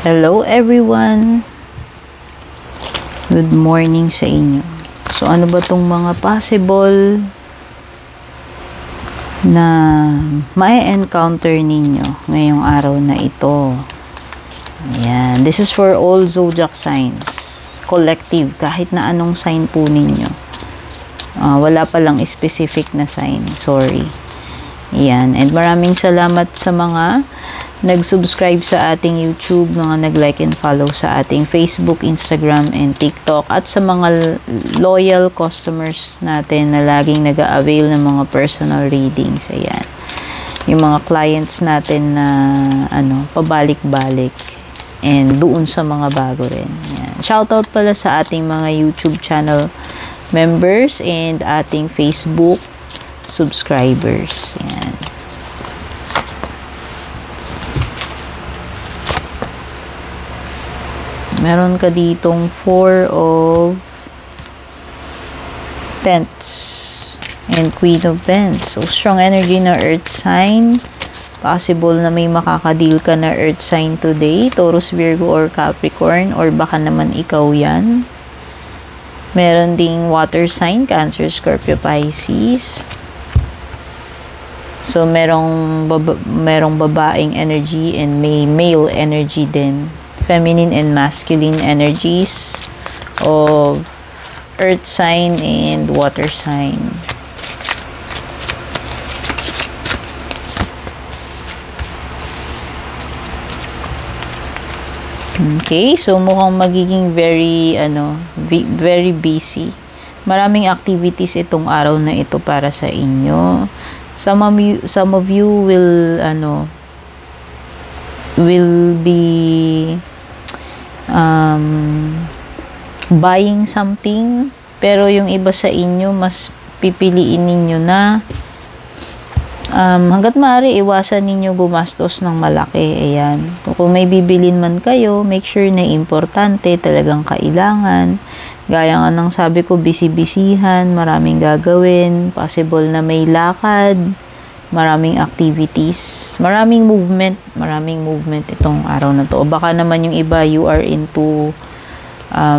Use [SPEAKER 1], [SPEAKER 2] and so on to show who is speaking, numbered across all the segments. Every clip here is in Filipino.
[SPEAKER 1] Hello everyone! Good morning sa inyo. So ano ba tong mga possible na ma-encounter ninyo ngayong araw na ito? Ayan. This is for all zodiac signs. Collective. Kahit na anong sign po ninyo. Wala palang specific na sign. Sorry. Ayan. And maraming salamat sa mga nag-subscribe sa ating YouTube, mga nag-like and follow sa ating Facebook, Instagram, and TikTok, at sa mga loyal customers natin na laging nag-a-avail ng mga personal readings. Ayan. Yung mga clients natin na pabalik-balik and doon sa mga bago rin. Ayan. Shoutout pala sa ating mga YouTube channel members and ating Facebook subscribers. Ayan. Meron ka ditong 4 of Pentacles and Queen of Pentacles. So, strong energy na earth sign. Possible na may makakadeal ka na earth sign today. Taurus, Virgo, or Capricorn. Or baka naman ikaw yan. Meron ding water sign. Cancer, Scorpio, Pisces. So, merong babaeng energy and may male energy din. Feminine and masculine energies of earth sign and water sign. Okay, so mukhang magiging very busy. Maraming activities itong araw na ito para sa inyo. Some of you will be buying something, pero yung iba sa inyo mas pipiliin ninyo na hanggat maaari iwasan ninyo gumastos ng malaki. Ayan. Kung may bibilin man kayo, make sure na importante, talagang kailangan. Gaya nga ng sabi ko, busy-busyhan, maraming gagawin, possible na may lakad, maraming activities, maraming movement itong araw na to. O baka naman yung iba, you are into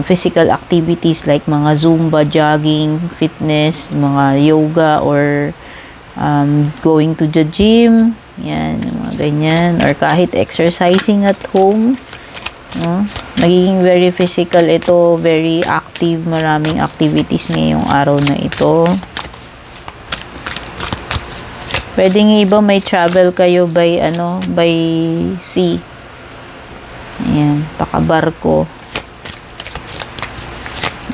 [SPEAKER 1] physical activities like mga Zumba, jogging, fitness, mga yoga, or going to the gym. Yan, mga ganyan. Or kahit exercising at home. Nagiging very physical ito, very active, maraming activities ngayong araw na ito. Pwedeng iba may travel kayo by sea. Ayan, pakabarko.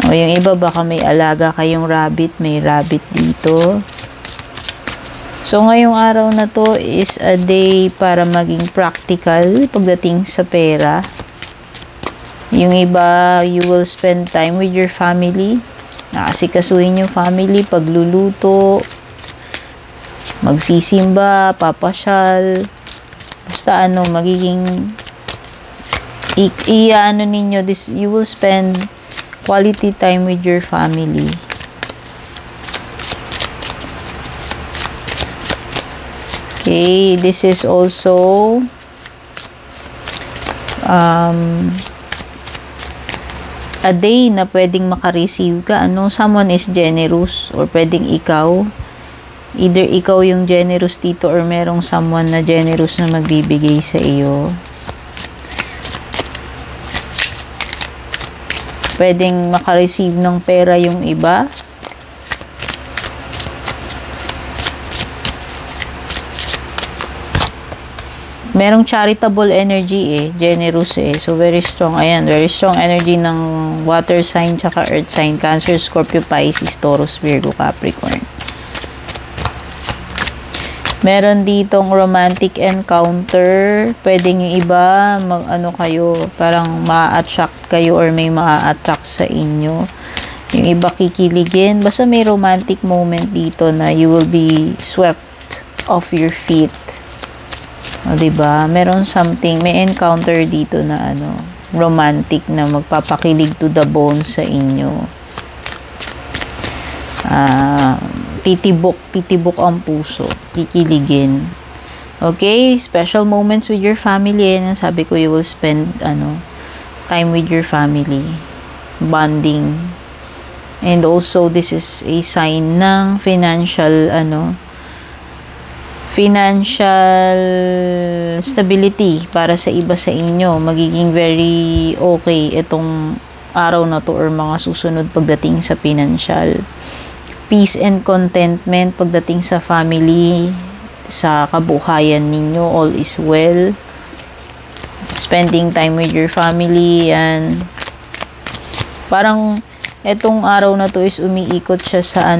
[SPEAKER 1] O yung iba baka may alaga kayong rabbit, may rabbit dito. So ngayong araw na to is a day para maging practical pagdating sa pera. Yung iba, you will spend time with your family. Nakasikasuhin yung family, pagluluto, magsisimba, papasyal, basta magiging ninyo this, you will spend quality time with your family. Okay, this is also a day na pwedeng maka-receive ka. Someone is generous, or pwedeng ikaw. Either ikaw yung generous dito or merong someone na generous na magbibigay sa iyo. Pwedeng maka-receive ng pera yung iba. Merong charitable energy generous So very strong. Ayan, very strong energy ng water sign tsaka earth sign. Cancer, Scorpio, Pisces, Taurus, Virgo, Capricorn. Meron ditong romantic encounter. Pwedeng yung iba, kayo, parang ma-attract kayo or may ma-attract sa inyo. Yung iba kikiligin. Basta may romantic moment dito na you will be swept off your feet. O, diba? Meron something, may encounter dito na romantic na magpapakilig to the bone sa inyo. Titibok ang puso, kikiligin. Okay? Special moments with your family. Yan, sabi ko, you will spend, time with your family. Bonding. And also, this is a sign ng financial stability para sa iba sa inyo. Magiging very okay itong araw na to or mga susunod pagdating sa financial. Peace and contentment pagdating sa family, sa kabuhayan ninyo, all is well. Spending time with your family, and parang etong araw na to is umiikot siya sa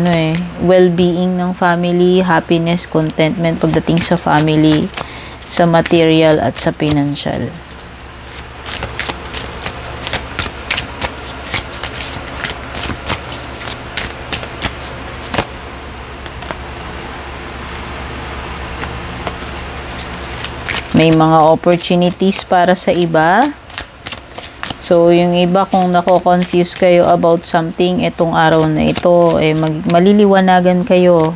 [SPEAKER 1] well-being ng family, happiness, contentment pagdating sa family, sa material at sa financial. May mga opportunities para sa iba. So, yung iba kung nako-confuse kayo about something, itong araw na ito, maliliwanagan kayo.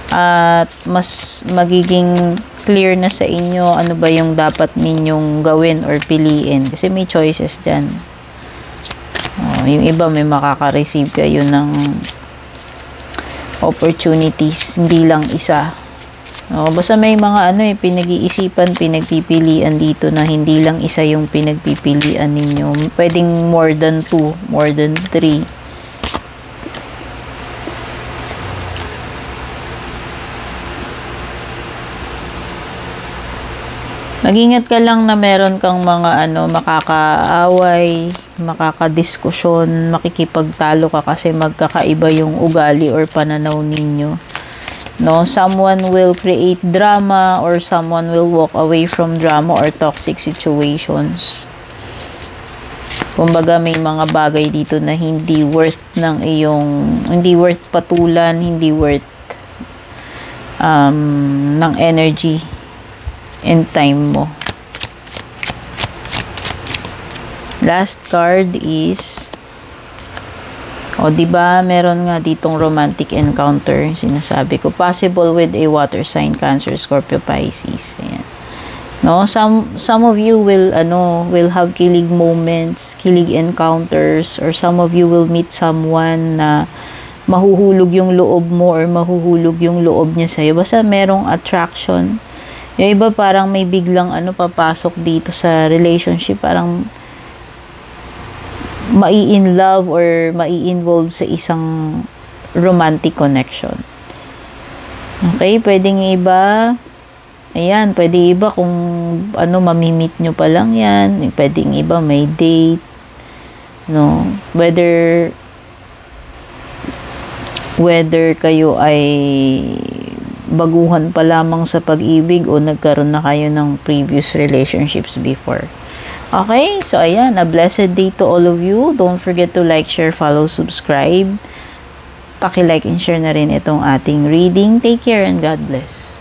[SPEAKER 1] At mas magiging clear na sa inyo ano ba yung dapat ninyong gawin or piliin. Kasi may choices dyan. Yung iba may makaka-receive kayo ng opportunities, hindi lang isa. Basta may mga pinag-iisipan, pinagpipilian dito na hindi lang isa yung pinagpipilian ninyo. Pwedeng more than 2, more than 3. Mag-ingat ka lang na meron kang mga makakaaway, makakadiskusyon, makikipagtalo ka kasi magkakaiba yung ugali or pananaw ninyo. Someone will create drama or someone will walk away from drama or toxic situations. Kumbaga may mga bagay dito na hindi worth patulan, hindi worth ng energy and time mo. Last card is diba, meron nga ditong romantic encounter, sinasabi ko. Possible with a water sign, Cancer, Scorpio, Pisces. Ayan. Some of you will have kilig moments, kilig encounters, or some of you will meet someone na mahuhulog yung loob mo or mahuhulog yung loob niya sa'yo. Basta merong attraction. Yung iba parang may biglang papasok dito sa relationship, parang mai-in love or mai-involve sa isang romantic connection. Okay, pwedeng iba, ayan, pwede iba kung mamimit nyo pa lang yan, pwedeng iba may date, whether kayo ay baguhan pa lamang sa pag-ibig o nagkaroon na kayo ng previous relationships before. Okay, so ayan, a blessed day to all of you. Don't forget to like, share, follow, subscribe. Paki-like and share na rin itong ating reading. Take care and God bless.